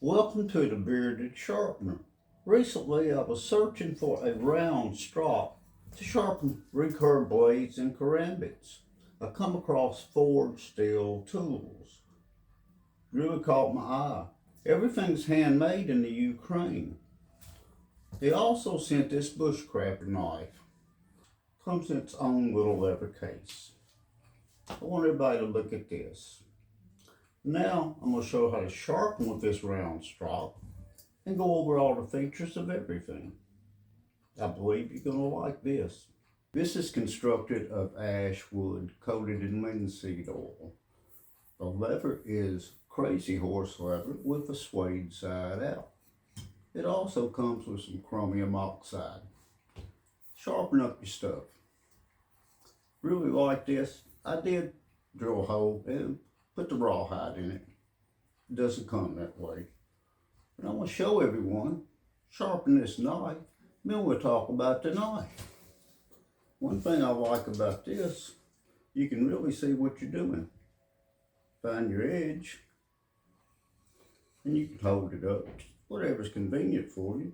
Welcome to the Bearded Sharpener. Recently I was searching for a round strop to sharpen recurve blades and karambits. I come across forged steel tools. Really caught my eye. Everything's handmade in the Ukraine. They also sent this Bushcraft knife. Comes in its own little leather case. I want everybody to look at this. Now I'm going to show how to sharpen with this round strop and go over all the features of everything. I believe you're going to like this. This is constructed of ash wood coated in linseed oil. The leather is crazy horse leather with a suede side out. It also comes with some chromium oxide. Sharpen up your stuff. Really like this. I did drill a hole and put the rawhide in it. It doesn't come that way. But I want to show everyone, sharpen this knife, then we'll talk about the knife. One thing I like about this, you can really see what you're doing. Find your edge, and you can hold it up, whatever's convenient for you.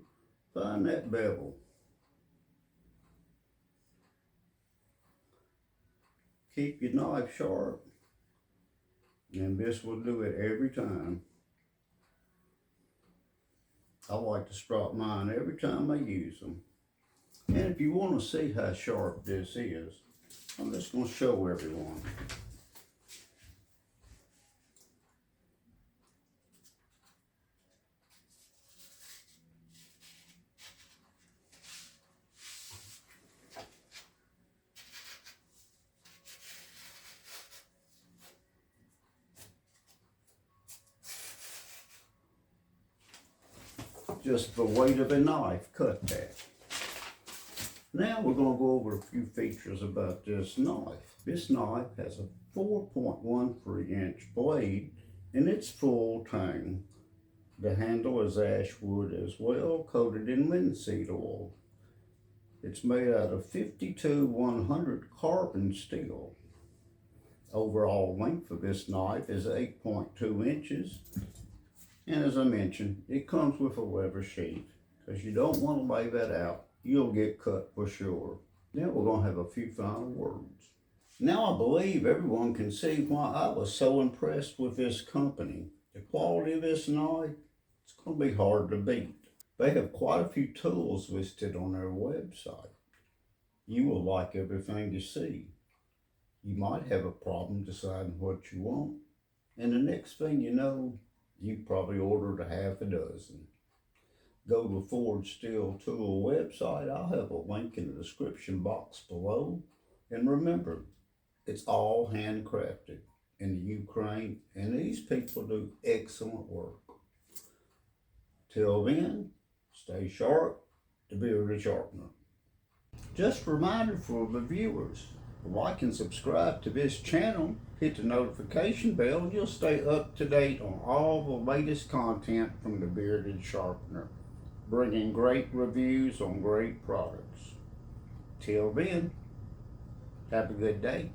Find that bevel. Keep your knife sharp, and this will do it every time. I like to strop mine every time I use them. And if you want to see how sharp this is, I'm just going to show everyone. Just the weight of a knife, cut that. Now we're going to go over a few features about this knife. This knife has a 4.13 inch blade and it's full tang. The handle is ash wood as well, coated in linseed oil. It's made out of 52-100 carbon steel. Overall length of this knife is 8.2 inches. And as I mentioned, it comes with a leather sheath because you don't want to lay that out. You'll get cut for sure. Now we're going to have a few final words. Now I believe everyone can see why I was so impressed with this company. The quality of this knife, it's going to be hard to beat. They have quite a few tools listed on their website. You will like everything you see. You might have a problem deciding what you want, and the next thing you know, you probably ordered a half a dozen. Go to the Forged Steel Tool website. I'll have a link in the description box below. And remember, it's all handcrafted in the Ukraine, and these people do excellent work. Till then, stay sharp, the Bearded Sharpener. Just a reminder for the viewers, like and subscribe to this channel, hit the notification bell, and you'll stay up to date on all the latest content from the Bearded Sharpener, bringing great reviews on great products. Till then, have a good day.